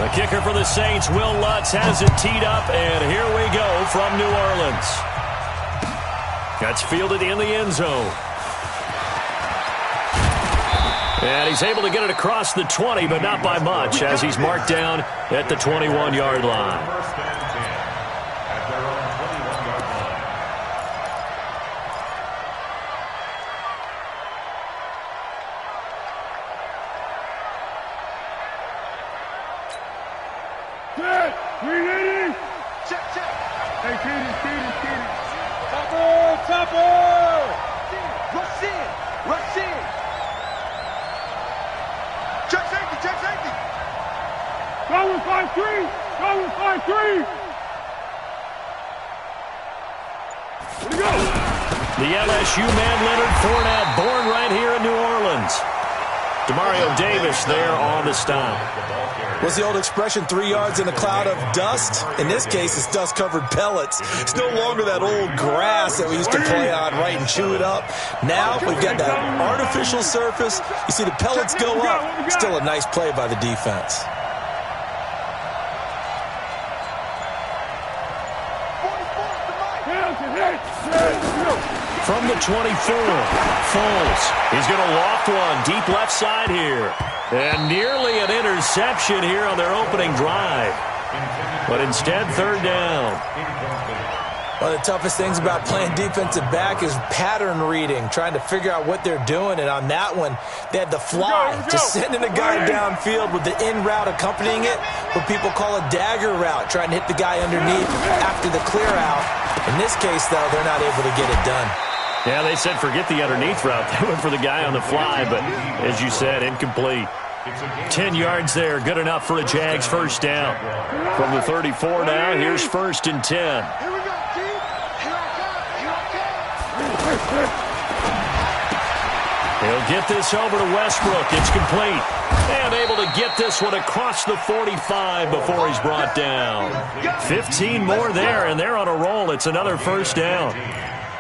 The kicker for the Saints, Will Lutz, has it teed up, and here we go from New Orleans. That's fielded in the end zone. And he's able to get it across the 20, but not by much, as he's marked down at the 21-yard line. The LSU man, Leonard Fournette, born right here in New Orleans. Demario Davis there on the stop. What's the old expression, 3 yards in a cloud of dust? In this case, it's dust-covered pellets. It's no longer that old grass that we used to play on, right, and chew it up. Now we've got that artificial surface. You see the pellets go up. Still a nice play by the defense. From the 24, Foles. He's going to loft one deep left side here. And nearly an interception here on their opening drive. But instead, third down. One of the toughest things about playing defensive back is pattern reading, trying to figure out what they're doing. And on that one, they had the fly, just sending a guy downfield with the in route accompanying it, what people call a dagger route, trying to hit the guy underneath after the clear out. In this case, though, they're not able to get it done. Yeah, they said forget the underneath route. They went for the guy on the fly, but as you said, incomplete. 10 yards there, good enough for a Jags first down. From the 34 now, here's 1st and 10. He'll get this over to Westbrook. It's complete. And able to get this one across the 45 before he's brought down. 15 more there, and they're on a roll. It's another first down.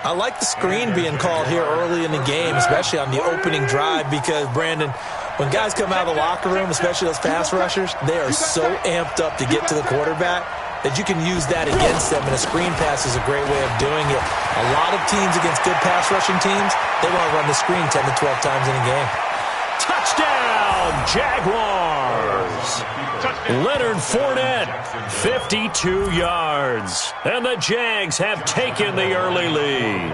I like the screen being called here early in the game, especially on the opening drive, because, Brandon, when guys come out of the locker room, especially those pass rushers, they are so amped up to get to the quarterback that you can use that against them, and a screen pass is a great way of doing it. A lot of teams against good pass rushing teams, they want to run the screen 10 to 12 times in a game. Touchdown, Jaguars! Leonard Fournette, 52 yards. And the Jags have taken the early lead.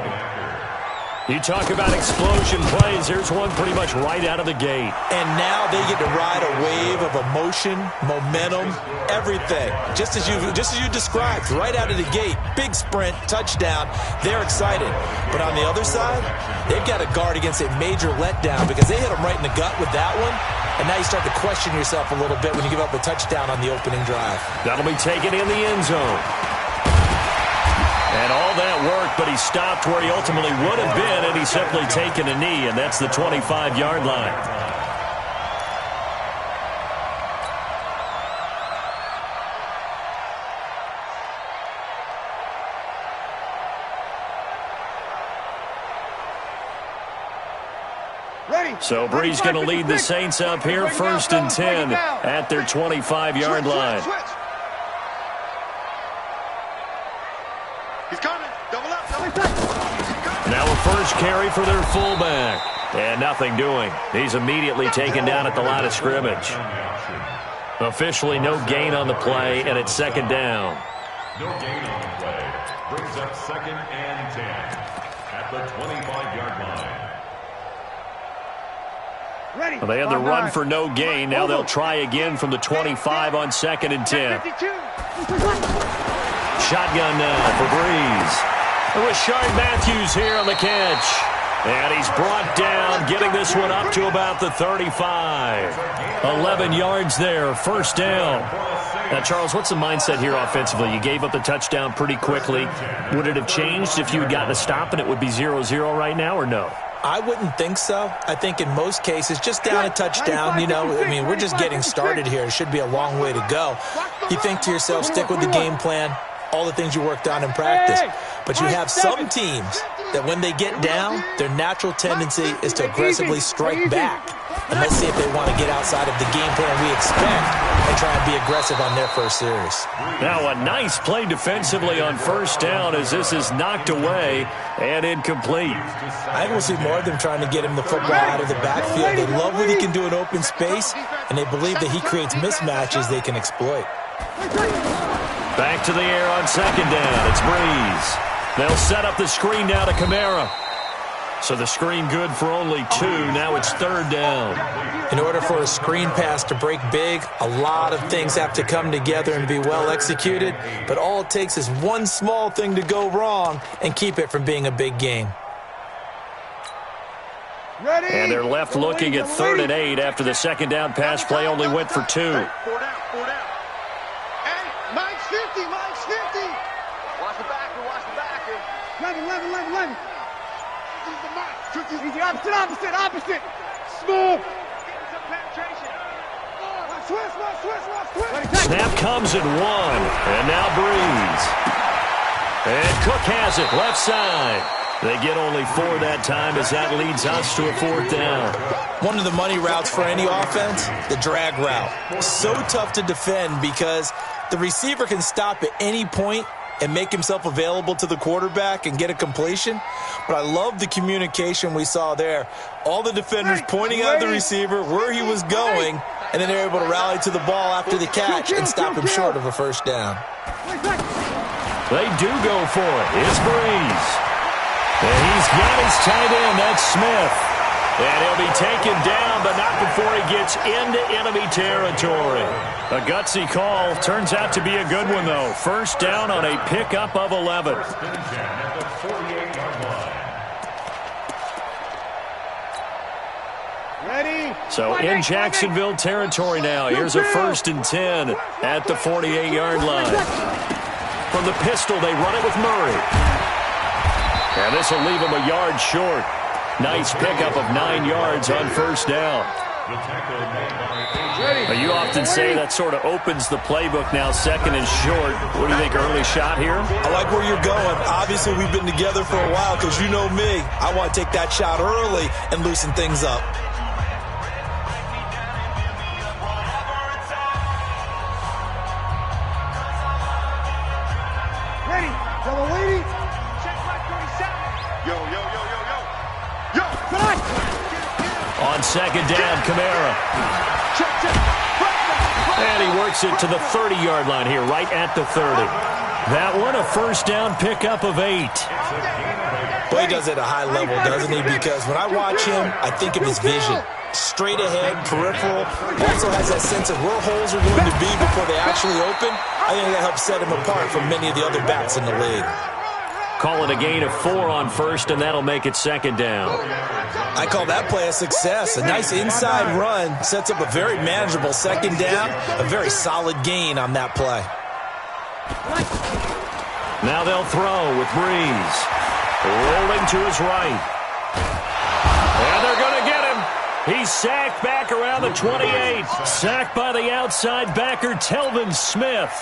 You talk about explosion plays. Here's one pretty much right out of the gate. And now they get to ride a wave of emotion, momentum, everything. Just as you described, right out of the gate. Big sprint, touchdown. They're excited. But on the other side, they've got to guard against a major letdown because they hit them right in the gut with that one. And now you start to question yourself a little bit when you give up a touchdown on the opening drive. That'll be taken in the end zone. And all that work, but he stopped where he ultimately would have been, and he's simply taken a knee, and that's the 25-yard line. So Bree's going to lead the Saints up here, 1st and 10 at their 25-yard line. Now a first carry for their fullback. And nothing doing. He's immediately taken down at the line of scrimmage. Officially no gain on the play, and it's 2nd down. No gain on the play. Brings up 2nd and 10 at the 25-yard line. Well, they had the run for no gain. Now they'll try again from the 25 on 2nd and 10. Shotgun now for Breeze. Rashard Matthews here on the catch. And he's brought down, getting this one up to about the 35. 11 yards there, 1st down. Now, Charles, what's the mindset here offensively? You gave up the touchdown pretty quickly. Would it have changed if you had gotten a stop and it would be 0-0 right now, or no? I wouldn't think so. I think in most cases, just down a touchdown, you know, I mean, we're just getting started here. It should be a long way to go. You think to yourself, stick with the game plan, all the things you worked on in practice. But you have some teams that when they get down, their natural tendency is to aggressively strike back. And let's see if they want to get outside of the game plan we expect and try and be aggressive on their first series. Now a nice play defensively on first down as this is knocked away and incomplete. I think we'll see more of them trying to get him the football out of the backfield. They love what he can do in open space, and they believe that he creates mismatches they can exploit. Back to the air on second down. It's Breeze. They'll set up the screen now to Kamara. So the screen good for only 2. Now it's third down. In order for a screen pass to break big, a lot of things have to come together and be well executed. But all it takes is one small thing to go wrong and keep it from being a big game. And they're left looking at 3rd and 8 after the second down pass play only went for 2. 4 down. Hey, Mike's 50. Watch the backer. 11. Easy, opposite. Smooth. Snap comes at 1. And now Breeze. And Cook has it left side. They get only 4 that time as that leads us to a 4th down. One of the money routes for any offense, the drag route. So tough to defend because the receiver can stop at any point and make himself available to the quarterback and get a completion. But I love the communication we saw there. All the defenders pointing at the receiver where he was going, and then they're able to rally to the ball after the catch and stop him short of a first down. They do go for it. It's Breeze. And he's got his tight end. That's Smith. And he'll be taken down, but not before he gets into enemy territory. A gutsy call. Turns out to be a good one, though. First down on a pickup of 11. So in Jacksonville territory now. Here's a 1st and 10 at the 48-yard line. From the pistol, they run it with Murray. And this will leave him a yard short. Nice pickup of 9 yards on first down. You often say that sort of opens the playbook now, 2nd and short. What do you think, early shot here? I like where you're going. Obviously, we've been together for a while because you know me. I want to take that shot early and loosen things up. On second down, Kamara. And he works it to the 30-yard line here, right at the 30. That one, a first down pickup of 8. Boy, he does it at a high level, doesn't he? Because when I watch him, I think of his vision. Straight ahead, peripheral. He also has that sense of where holes are going to be before they actually open. I think that helps set him apart from many of the other backs in the league. Call it a gain of 4 on first, and that'll make it second down. I call that play a success. A nice inside run sets up a very manageable second down, a very solid gain on that play. Now they'll throw with Breeze. Rolling to his right. And they're going to get him. He's sacked back around the 28. Sacked by the outside backer, Telvin Smith.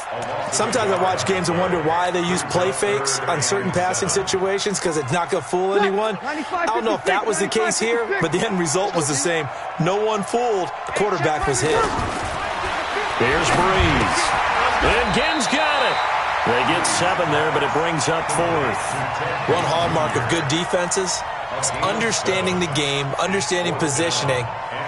Sometimes I watch games and wonder why they use play fakes on certain passing situations because it's not going to fool anyone. I don't know if that was the case here, but the end result was the same. No one fooled. The quarterback was hit. Here's Breeze. And Ginn's got it. They get 7 there, but it brings up 4th. One hallmark of good defenses is understanding the game, understanding positioning,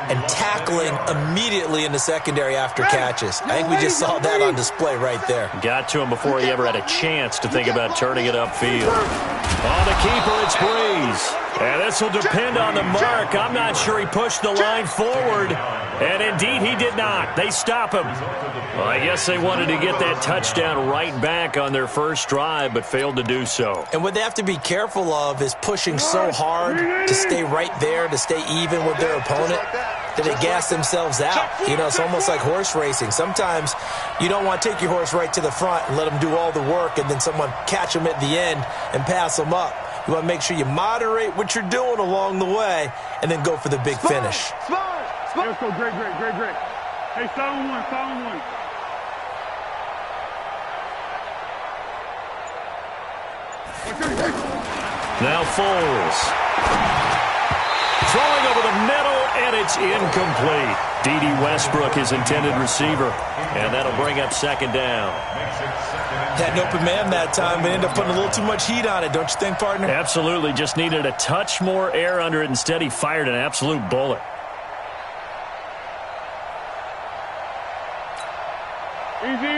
and tackling immediately in the secondary after catches. I think we just saw that on display right there. Got to him before he ever had a chance to think about turning it upfield. On the keeper, it's Breeze. And this will depend on the mark. I'm not sure he pushed the line forward. And indeed, he did not. They stop him. Well, I guess they wanted to get that touchdown right back on their first drive, but failed to do so. And what they have to be careful of is pushing so hard to stay right there, to stay even with their opponent, that they gas themselves out. You know, it's almost like horse racing. Sometimes you don't want to take your horse right to the front and let them do all the work and then someone catch them at the end and pass them up. You want to make sure you moderate what you're doing along the way and then go for the big finish. Let's go, great. Hey, 7-1. Now Foles. throwing over the middle, and it's incomplete. D.D. Westbrook, his intended receiver, and that'll bring up second down. Had an open man that time, but ended up putting a little too much heat on it, don't you think, partner? Absolutely. Just needed a touch more air under it. Instead, he fired an absolute bullet.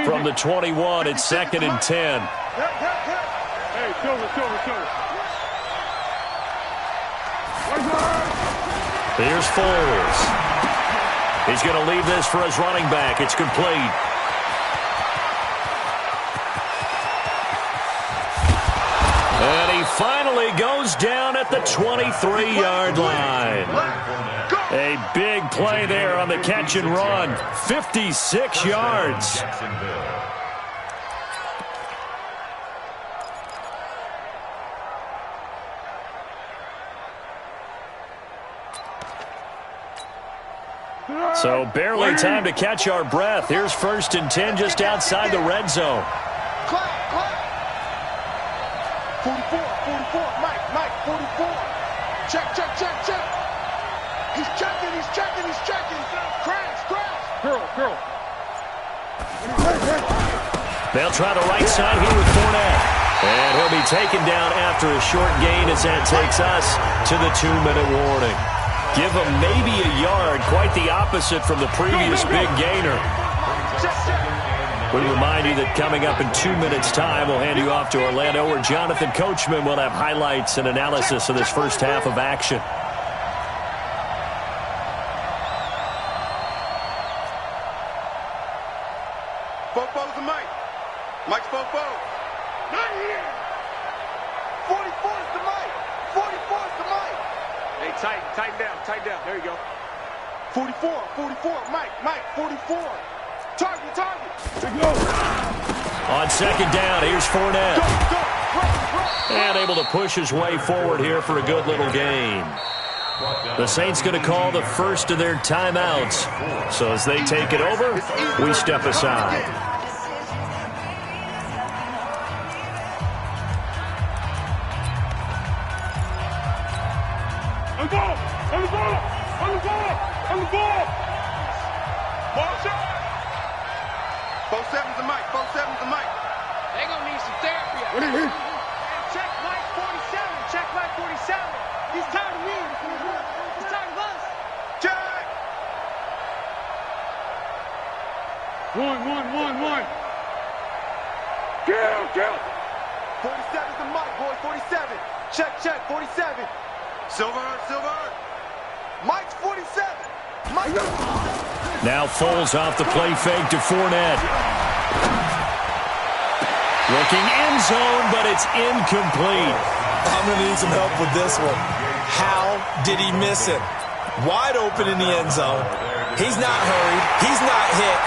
From the 21, it's 2nd and 10. Hey, shoulder. Here's Foles. He's going to leave this for his running back. It's complete. And he finally goes down at the 23-yard line. A big play there on the catch and run. 56 yards. So barely time to catch our breath. Here's 1st and 10 just outside the red zone. 44, Mike, 44. Check. He's checking. Crash. Curl. They'll try the right side here with Fournette. And he'll be taken down after a short gain as that takes us to the 2-minute warning. Give him maybe a yard, quite the opposite from the previous big gainer. We remind you that coming up in 2 minutes' time, we'll hand you off to Orlando, where Jonathan Coachman will have highlights and analysis of this first half of action. Fofo's the Mike. Mike's Fofo. Not here. 44's the Mike. 44's the Mike. Hey, tighten down. There you go. 44, Mike, 44. Target. On 2nd down, here's Fournette. Go. And able to push his way forward here for a good little gain. The Saints going to call the first of their timeouts. So as they take it over, we step aside. On the ball! Ball shot! 47's the Mike. They gonna need some therapy. Check Mike 47. He's tired of me. He's tired of us. Check. 1. Kill! 47's the Mike, boy. 47. Check. 47. Silver. Mike's 47. Mike. Now Foles off the play fake to Fournette. Looking end zone, but it's incomplete. I'm going to need some help with this one. How did he miss it? Wide open in the end zone. He's not hurried. He's not hit.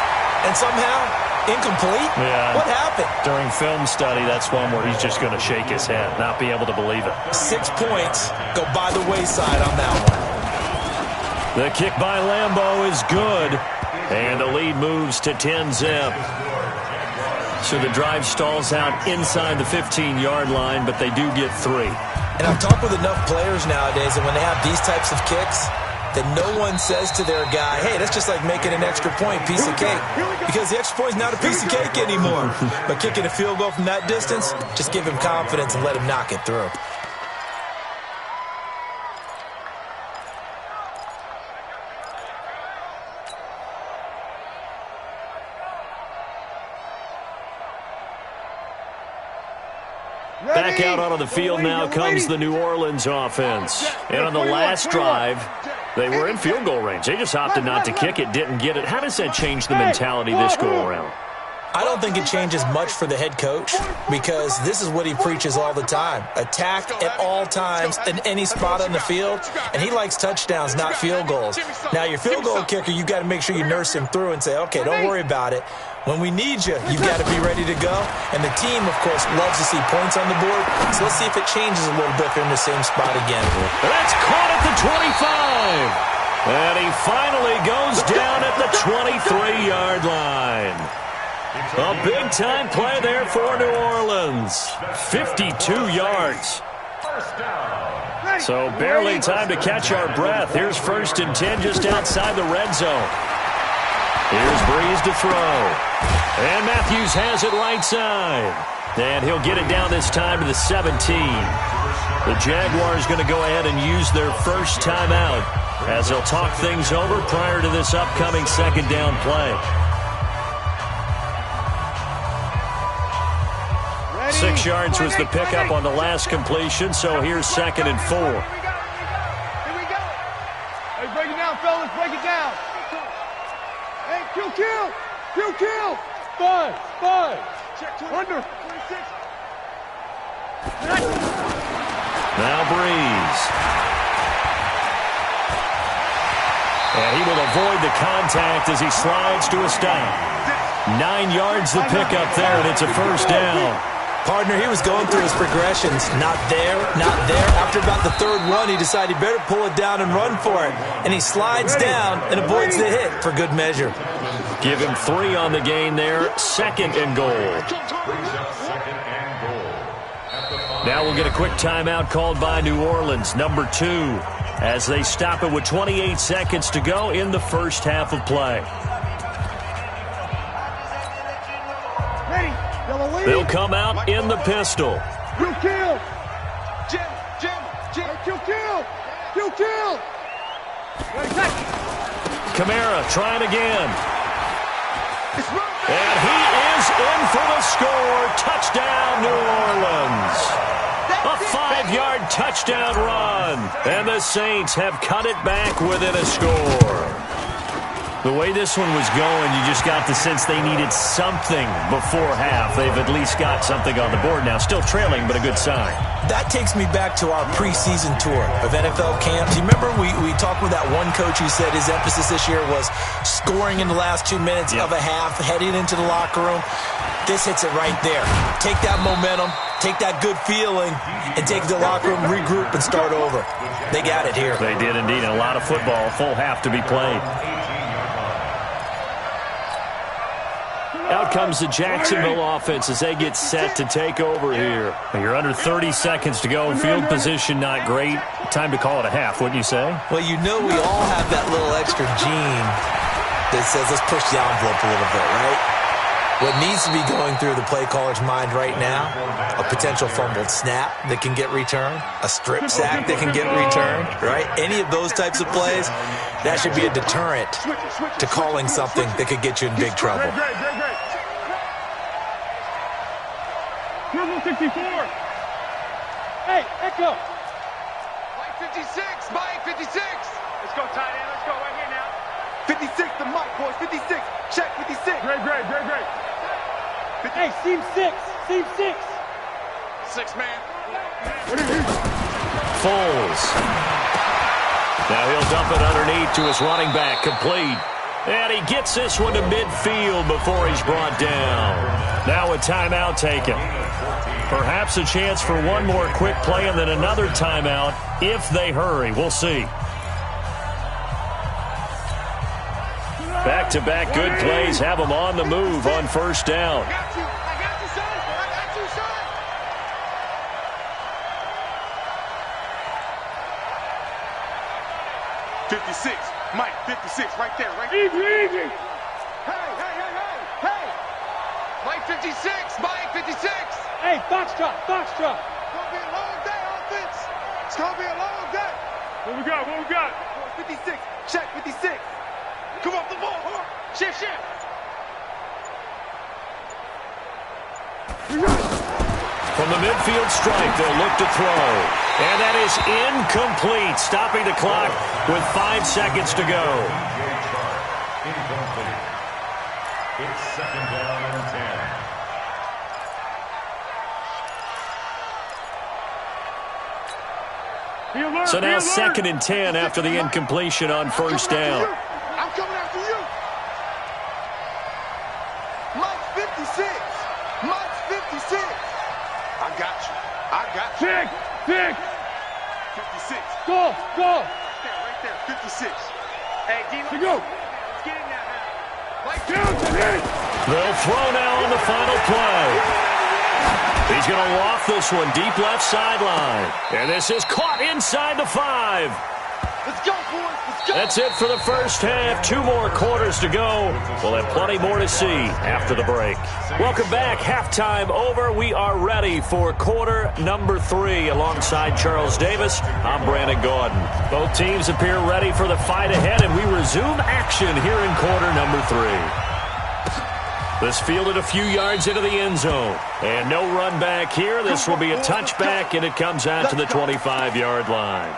And somehow, incomplete? Yeah. What happened? During film study, that's one where he's just going to shake his head, not be able to believe it. 6 points go by the wayside on that one. The kick by Lambeau is good, and the lead moves to 10-zip. So the drive stalls out inside the 15-yard line, but they do get 3. And I've talked with enough players nowadays that when they have these types of kicks, that no one says to their guy, hey, that's just like making an extra point, piece of cake. Because the extra point is not a piece of cake anymore. But kicking a field goal from that distance, just give him confidence and let him knock it through. Back out onto the field now comes the New Orleans offense. And on the last drive, they were in field goal range. They just opted not to kick it, didn't get it. How does that change the mentality this go-around? I don't think it changes much for the head coach because this is what he preaches all the time. Attack at all times in any spot on the field, and he likes touchdowns, not field goals. Now, your field goal kicker, you've got to make sure you nurse him through and say, okay, don't worry about it. When we need you, you've got to be ready to go. And the team, of course, loves to see points on the board. So let's see if it changes a little bit if they're in the same spot again. That's caught at the 25. And he finally goes down at the 23-yard line. A big-time play there for New Orleans. 52 yards. First down. So barely time to catch our breath. Here's 1st and 10 just outside the red zone. Here's Breeze to throw. And Matthews has it right side. And he'll get it down this time to the 17. The Jaguars going to go ahead and use their first timeout as they'll talk things over prior to this upcoming 2nd down play. 6 yards was the pickup on the last completion, so here's 2nd and 4. Here we go. Hey, break it down, fellas. Break it down. Hey, kill. 5. Check 20. Under. 26. Now Breeze. And he will avoid the contact as he slides to a stop. 9 yards the pickup there, and it's a 1st down. Partner, he was going through his progressions. Not there, not there. After about the 3rd one, he decided he better pull it down and run for it. And he slides down and avoids the hit for good measure. Give him 3 on the gain there. 2nd and goal. Now we'll get a quick timeout called by New Orleans, number 2, as they stop it with 28 seconds to go in the first half of play. They'll come out in the pistol. You kill. Jim. Kill. Kamara trying again. And he is in for the score. Touchdown, New Orleans. A 5-yard touchdown run. And the Saints have cut it back within a score. The way this one was going, you just got the sense they needed something before half. They've at least got something on the board now. Still trailing, but a good sign. That takes me back to our preseason tour of NFL camps. You remember we talked with that one coach who said his emphasis this year was scoring in the last 2 minutes of a half, heading into the locker room. This hits it right there. Take that momentum, take that good feeling, and take it to the locker room, regroup, and start over. They got it here. They did indeed. A lot of football, full half to be played. Out comes the Jacksonville offense as they get set to take over here. You're under 30 seconds to go. Field position not great. Time to call it a half, wouldn't you say? Well, you know we all have that little extra gene that says let's push the envelope a little bit, right? What needs to be going through the play caller's mind right now, a potential fumbled snap that can get returned, a strip sack that can get returned, right? Any of those types of plays, that should be a deterrent to calling something that could get you in big trouble. Great. 64. Hey, Echo. Mike 56. Mike 56. Let's go, tight end. Let's go right here now. 56 to Mike, boys. 56. Check 56. Great. Hey, seam 6. 6, man. Foles. Now he'll dump it underneath to his running back. Complete. And he gets this one to midfield before he's brought down. Now a timeout taken. Perhaps a chance for one more quick play and then another timeout if they hurry. We'll see. Back-to-back good plays have them on the move on 1st down. I got you, son. 56. Mike, 56, right there, right there. Easy. Hey. Mike 56, Mike 56. Hey, Foxtrot. It's going to be a long day, offense. It's going to be a long day. What we got? 56, check 56. Come off the ball, hold on. Shift. From the midfield stripe, they'll look to throw. And that is incomplete, stopping the clock with 5 seconds to go. Incomplete. It's 2nd down and 10. So now 2nd and 10 after the incompletion on 1st down. I'm coming after you. Mike 56. Mike 56. I got you. Six. 56. Go. Right there. 56. Hey, D-Lo. Go. Let's get in there, man. Mike, They'll throw now on the final play. He's going to loft this one deep left sideline. And this is caught inside the 5. Let's go, boys. Let's go. That's it for the first half. 2 more quarters to go. We'll have plenty more to see after the break. Welcome back. Halftime over. We are ready for quarter number 3. Alongside Charles Davis, I'm Brandon Gaudin. Both teams appear ready for the fight ahead, and we resume action here in quarter number 3. This fielded a few yards into the end zone. And no run back here. This will be a touchback, and it comes out to the 25-yard line.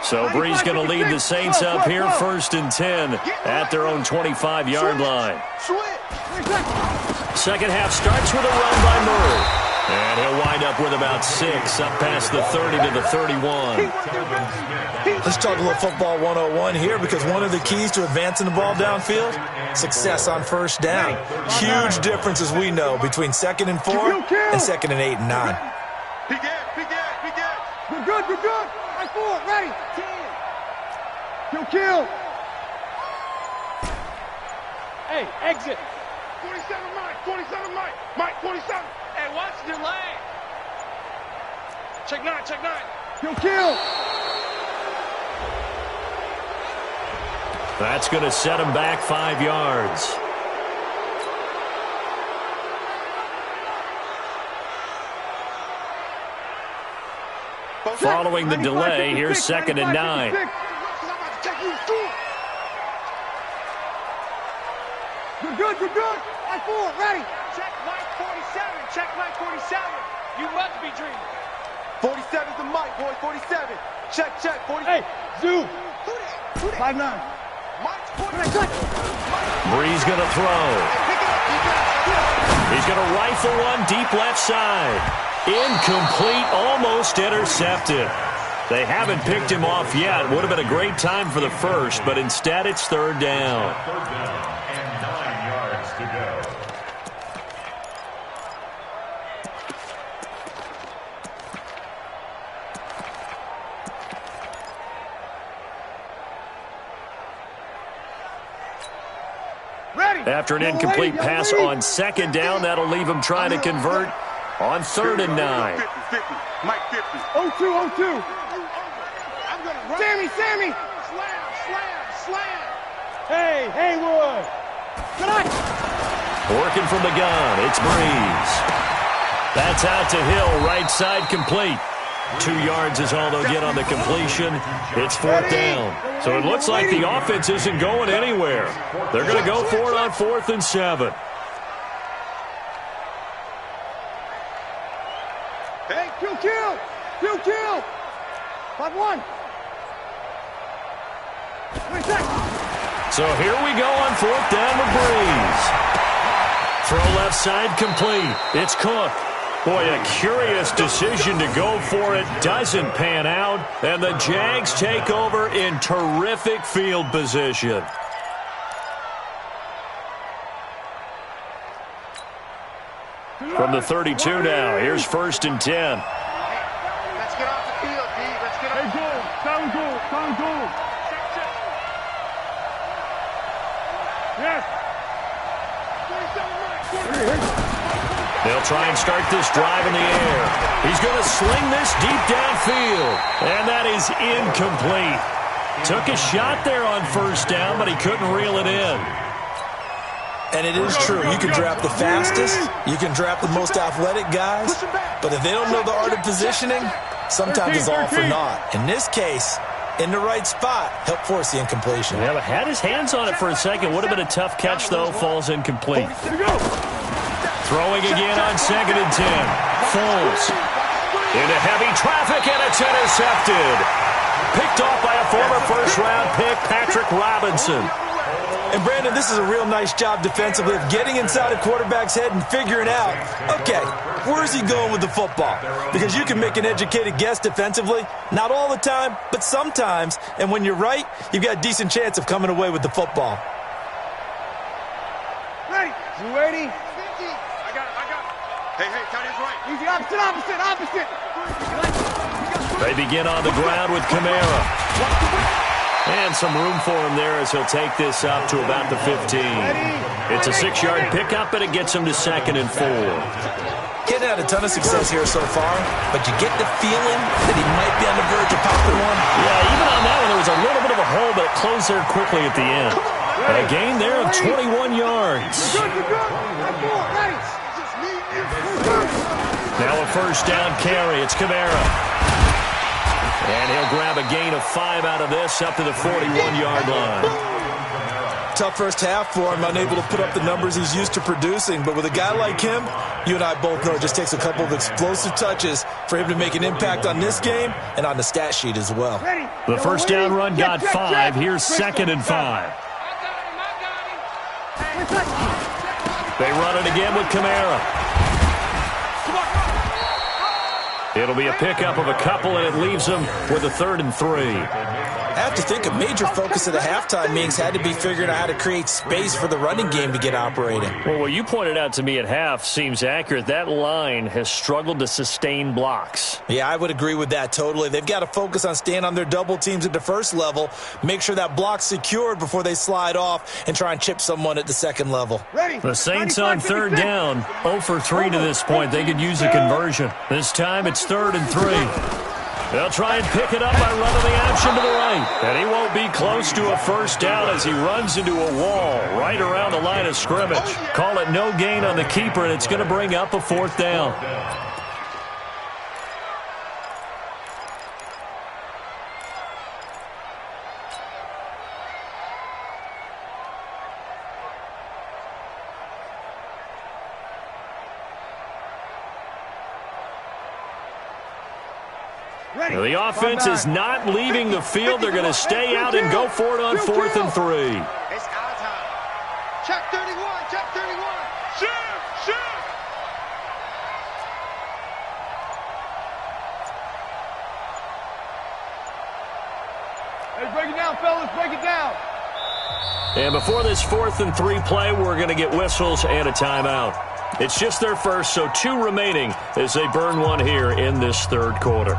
So Bree's going to lead the Saints up here, 1st and 10 at their own 25-yard line. Second half starts with a run by Murray. And he'll wind up with about 6 up past the 30 to the 31. Let's talk a little football 101 here, because one of the keys to advancing the ball downfield, success on first down. Huge difference, as we know, between 2nd and 4 and 2nd and 8 and 9. Big ass, big ass, big ass. We're good, we're good. Right forward, ready. Kill. Hey, exit. 47 Mike, 47 Mike. Mike, 47. Hey, watch your lane. Check 9. Kill. That's going to set him back 5 yards. Following the delay, here's 2nd and 9. We're good. Right forward, ready. Check Mike 47. You must be dreaming. 47's the mic, boy. 47. Check. 40. Hey, Zoo. 5'9". Mike's 47. Bree's going to throw. He's going to rifle one deep left side. Incomplete, almost intercepted. They haven't picked him off yet. Would have been a great time for the first, but instead it's 3rd down. 3rd down and 9 yards to go. After an incomplete pass on 2nd down, that'll leave him trying to convert on 3rd and 9. 50. Mike 50. 0-2. Sammy. Slam. Hey, Haywood. Working from the gun, it's Breeze. That's out to Hill, right side complete. 2 yards is all they'll get on the completion. It's 4th down. So it looks like the offense isn't going anywhere. They're going to go for it on 4th and 7. Hey, kill. 5-1. So here we go on 4th down with Breeze. Throw left side complete. It's Cook. Boy, a curious decision to go for it. Doesn't pan out. And the Jags take over in terrific field position. From the 32 now, here's 1st and 10. Let's get off the field, D. Let's get off. Hey, goal. Sound goal. Yes. 47 Mike. They'll try and start this drive in the air. He's going to sling this deep downfield. And that is incomplete. Took a shot there on 1st down, but he couldn't reel it in. And it is true. You can draft the fastest. You can draft the most athletic guys. But if they don't know the art of positioning, sometimes it's all for naught. In this case, in the right spot, help force the incompletion. Yeah, but had his hands on it for a second. Would have been a tough catch, though. Falls incomplete. Throwing again on 2nd and 10. Foles into heavy traffic, and it's intercepted. Picked off by a former first-round pick, Patrick Robinson. And, Brandon, this is a real nice job defensively of getting inside a quarterback's head and figuring out, okay, where's he going with the football? Because you can make an educated guess defensively, not all the time, but sometimes. And when you're right, you've got a decent chance of coming away with the football. Ready. You ready? I got it. Hey, tight end's right. Easy, opposite. They begin on the ground with Kamara. And find some room for him there as he'll take this up to about the 15. It's a 6-yard pickup, and it gets him to 2nd and 4. Kid had a ton of success here so far, but you get the feeling that he might be on the verge of popping one. Yeah, even on that one, there was a little bit of a hole, but it closed there quickly at the end. A gain there of 21 yards. Now a first down carry. It's Kamara. And he'll grab a gain of 5 out of this up to the 41-yard line. Tough first half for him, unable to put up the numbers he's used to producing. But with a guy like him, you and I both know it just takes a couple of explosive touches for him to make an impact on this game and on the stat sheet as well. The first down run got 5. Here's 2nd and 5. They run it again with Kamara. It'll be a pickup of a couple, and it leaves them with a 3rd and 3. I have to think a major focus of the halftime meetings had to be figuring out how to create space for the running game to get operating. Well, what you pointed out to me at half seems accurate. That line has struggled to sustain blocks. Yeah, I would agree with that totally. They've got to focus on staying on their double teams at the first level, make sure that block's secured before they slide off, and try and chip someone at the second level. The Saints on 3rd down, 0 for 3 to this point. They could use a conversion. This time it's 3rd and 3. They'll try and pick it up by running the option to the right. And he won't be close to a first down as he runs into a wall right around the line of scrimmage. Call it no gain on the keeper, and it's going to bring up a 4th down. The offense is not leaving the field. They're going to stay out and go for it on 4th and 3. It's our time. Check 31, check 31. Shoot, shoot. Hey, break it down, fellas, break it down. And before this 4th and 3 play, we're going to get whistles and a timeout. It's just their first, so 2 remaining as they burn one here in this 3rd quarter.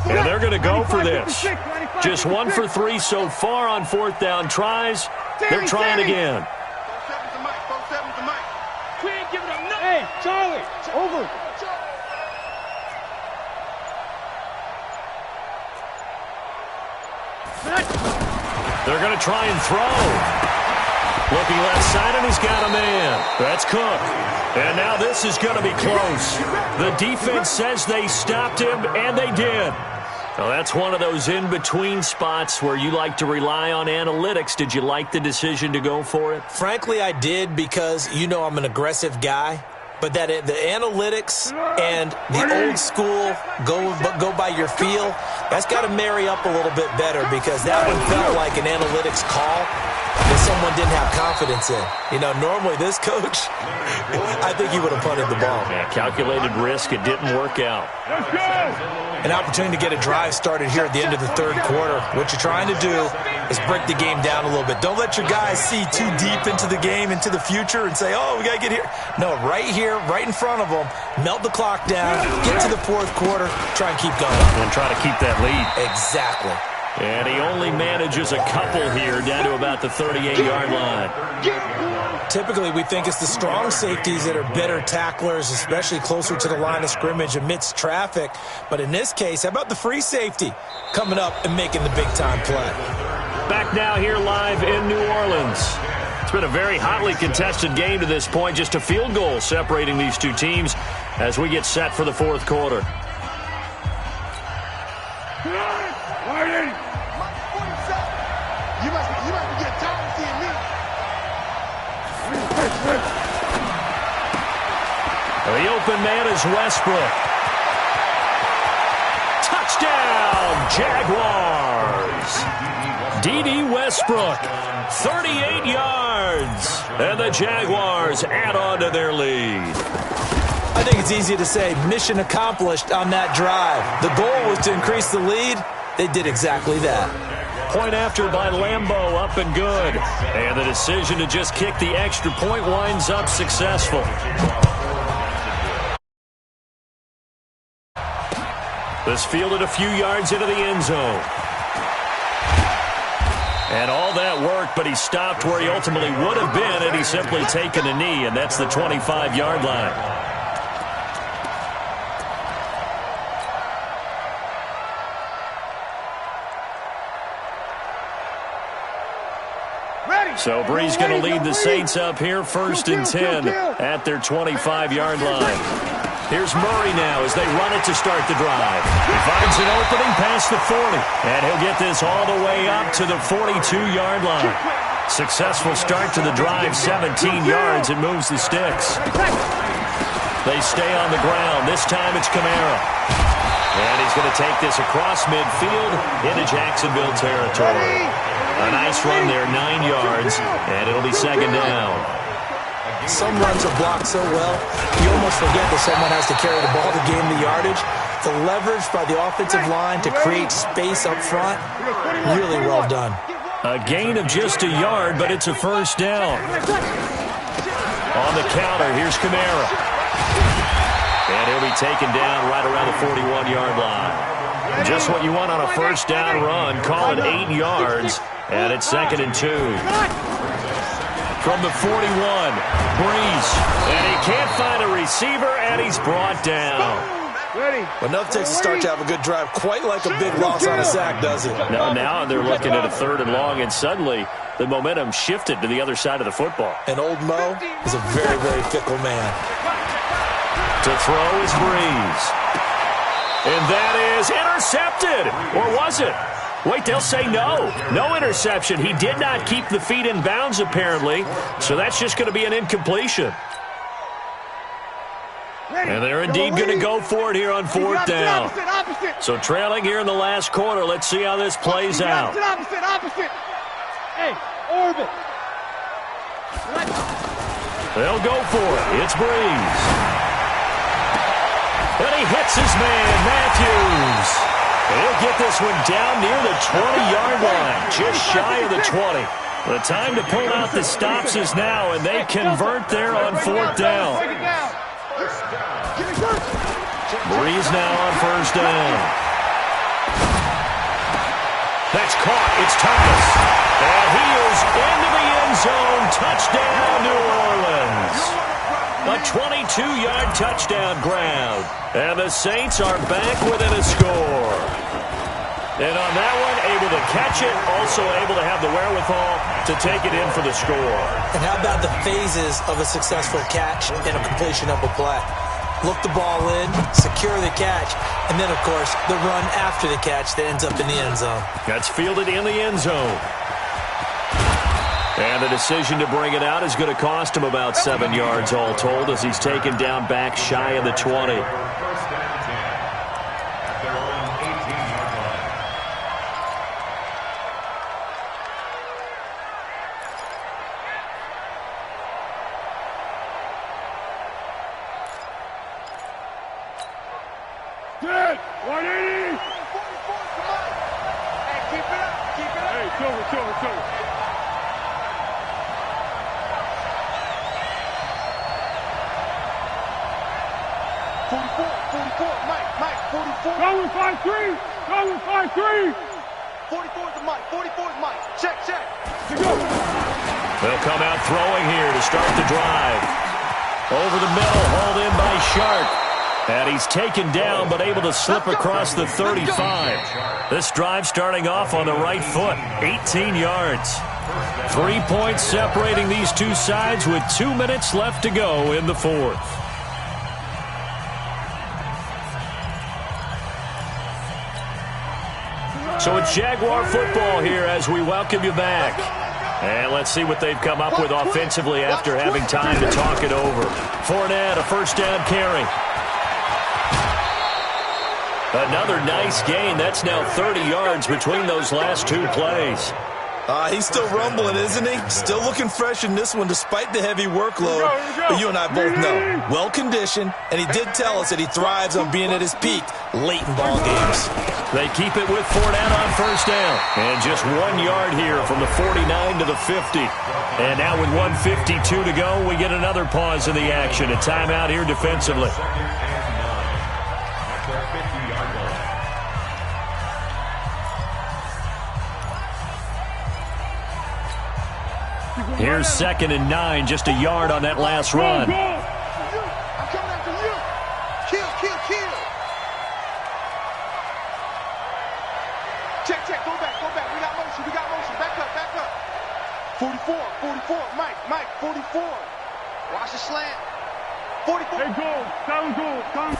And they're going to go for this. Just 1 for 3 so far on 4th down tries. They're trying again. 4-7's the mic, 4-7's the mic. We ain't giving up nothing. Hey, Charlie, over. They're going to try and throw. Looking left side, and he's got a man. That's Cook. And now this is going to be close. The defense says they stopped him, and they did. Well, that's one of those in-between spots where you like to rely on analytics. Did you like the decision to go for it? Frankly, I did because, you know, I'm an aggressive guy. But that the analytics and the old school go by your feel, that's got to marry up a little bit better because that one felt like an analytics call that someone didn't have confidence in. You know, normally this coach, I think he would have punted the ball. Yeah, calculated risk. It didn't work out. An opportunity to get a drive started here at the end of the 3rd quarter. What you're trying to do is break the game down a little bit. Don't let your guys see too deep into the game, into the future, and say, oh, we got to get here. No, right here, right in front of them, melt the clock down, get to the 4th quarter, try and keep going. And try to keep that lead. Exactly. And he only manages a couple here down to about the 38-yard line. Typically, we think it's the strong safeties that are better tacklers, especially closer to the line of scrimmage amidst traffic. But in this case, how about the free safety coming up and making the big-time play? Back now here live in New Orleans. It's been a very hotly contested game to this point. Just a field goal separating these two teams as we get set for the 4th quarter. You must be getting tired of seeing me. The open man is Westbrook. Touchdown, Jaguars. D.D. Westbrook, 38 yards. And the Jaguars add on to their lead. A think it's easy to say mission accomplished on that drive. The goal was to increase the lead. They did exactly that. Point after by Lambeau, up and good. And the decision to just kick the extra point winds up successful. This fielded a few yards into the end zone. And all that worked, but he stopped where he ultimately would have been had he simply taken a knee, and that's the 25-yard line. So Brees going to lead the Saints up here, 1st and 10 at their 25-yard line. Here's Murray now as they run it to start the drive. He finds an opening past the 40, and he'll get this all the way up to the 42-yard line. Successful start to the drive, 17 yards, and moves the sticks. They stay on the ground. This time it's Kamara. And he's going to take this across midfield into Jacksonville territory. A nice run there, 9 yards, and it'll be 2nd down. Some runs are blocked so well, you almost forget that someone has to carry the ball to gain the yardage. The leverage by the offensive line to create space up front, really well done. A gain of just a yard, but it's a 1st down. On the counter, here's Kamara. And he'll be taken down right around the 41-yard line. Just what you want on a 1st down run. Call it 8 yards, and it's 2nd and 2. From the 41, Brees. And he can't find a receiver, and he's brought down. Enough takes to start to have a good drive, quite like a big loss on a sack, does it? Now they're looking at a 3rd and long, and suddenly the momentum shifted to the other side of the football. And old Mo is a very, very fickle man. To throw is Brees. And that is intercepted. Or was it? Wait, they'll say no. No interception. He did not keep the feet in bounds, apparently. So that's just going to be an incompletion. And they're indeed going to go for it here on 4th down. So trailing here in the last quarter. Let's see how this plays out. Hey, orbit. They'll go for it. It's Brees. And he hits his man, Matthews. And he'll get this one down near the 20-yard line, just shy of the 20. The time to pull out the stops is now, and they convert there on 4th down. Brees now on 1st down. That's caught. It's Thomas. And he is into the end zone. Touchdown, New Orleans. A 22-yard touchdown grab. And the Saints are back within a score. And on that one, able to catch it, also able to have the wherewithal to take it in for the score. And how about the phases of a successful catch and a completion of a play? Look the ball in, secure the catch, and then, of course, the run after the catch that ends up in the end zone. That's fielded in the end zone. And the decision to bring it out is going to cost him about 7 yards all told as he's taken down back shy of the 20. Good. 180. Hey, keep it up. Keep it up. Hey, two. 44, Mike, 44. Go with 5-3. 44 is the Mike, 44 is Mike. Check. To go. They'll come out throwing here to start the drive. Over the middle, hauled in by Sharp. And he's taken down, but able to slip across the 35. This drive starting off on the right foot, 18 yards. 3 points separating these two sides with 2 minutes left to go in the 4th. So it's Jaguar football here as we welcome you back. And let's see what they've come up with offensively after having time to talk it over. Fournette, a 1st down carry. Another nice gain. That's now 30 yards between those last 2 plays. He's still rumbling, isn't he? Still looking fresh in this one despite the heavy workload. But you and I both know, well-conditioned, and he did tell us that he thrives on being at his peak late in ball games. They keep it with Fournette on first down. And just 1 yard here from the 49 to the 50. And now with 1:52 to go, we get another pause in the action. A timeout here defensively. Here's 2nd and 9, just a yard on that last run. I'm coming after you. Kill, kill, kill. Check, check, go back, go back. We got motion, Back up, back up. 44, Mike, 44. Watch the slant. 44. Hey, go. Down, go. Down.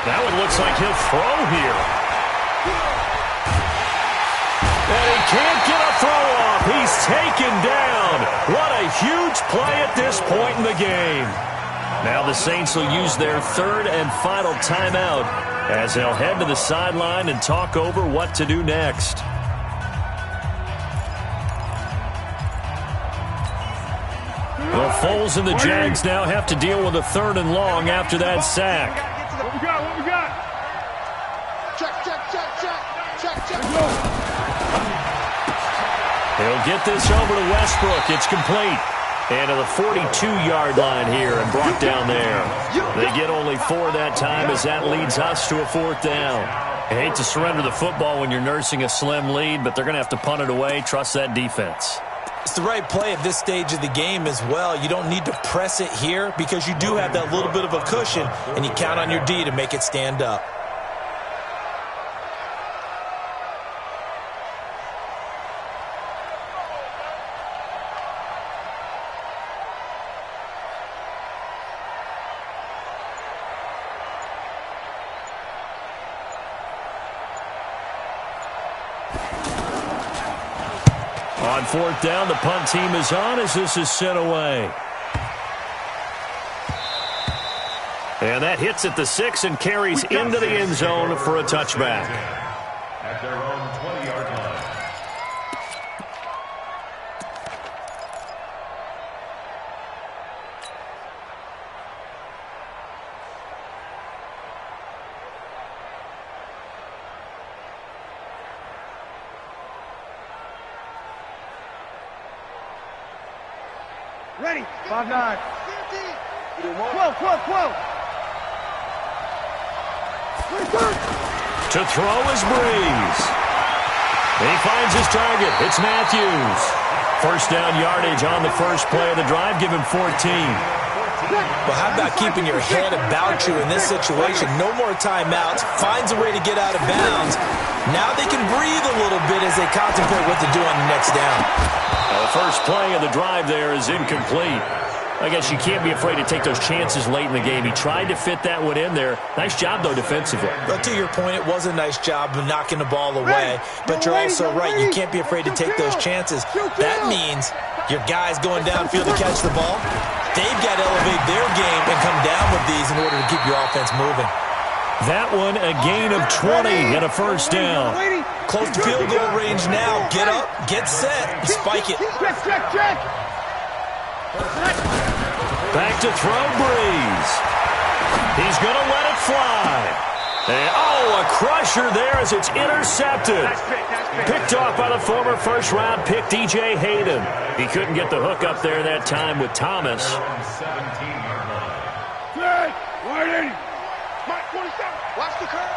That one looks like he'll throw here. And he can't get a throw off. He's taken down. What a huge play at this point in the game. Now the Saints will use their 3rd and final timeout as they'll head to the sideline and talk over what to do next. Well, Foles and the Jags now have to deal with a 3rd and long after that sack. What we got? Check. He'll get this over to Westbrook. It's complete. And to the 42-yard line here and brought down there. They get only 4 that time as that leads us to a 4th down. I hate to surrender the football when you're nursing a slim lead, but they're going to have to punt it away. Trust that defense. It's the right play at this stage of the game as well. You don't need to press it here because you do have that little bit of a cushion, and you count on your D to make it stand up. On 4th down, the punt team is on as this is sent away. And that hits at the 6 and carries into the end zone for a touchback. At their own 20-yard line. Ready. 5-9. 12. To throw is Breeze. He finds his target. It's Matthews. First down yardage on the first play of the drive. Give him 14. Well, how about keeping your head about you in this situation? No more timeouts. Finds a way to get out of bounds. Now they can breathe a little bit as they contemplate what to do on the next down. The first play of the drive there is incomplete. I guess you can't be afraid to take those chances late in the game. He tried to fit that one in there. Nice job, though, defensively. But to your point, it was a nice job of knocking the ball away. But you're also right. You can't be afraid to take those chances. That means your guys going downfield to catch the ball, they've got to elevate their game and come down with these in order to keep your offense moving. That one, a gain of 20 and a first down. Close to field goal range now. Get up, get set, and spike it. Check. Back to throw, Breeze. He's going to let it fly. And, a crusher there as it's intercepted. Picked off by the former first-round pick, DJ Hayden. He couldn't get the hook up there that time with Thomas. 17-yard line. Good. Waiting. Mike 47. Watch the curl.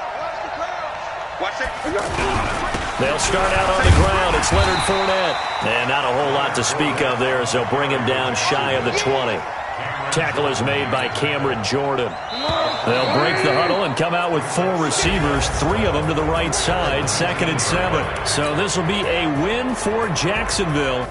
Watch it. They'll start out on the ground. It's Leonard Fournette. And not a whole lot to speak of there as they'll bring him down shy of the 20. Tackle is made by Cameron Jordan. They'll break the huddle and come out with 4 receivers, 3 of them to the right side, 2nd and 7. So this will be a win for Jacksonville.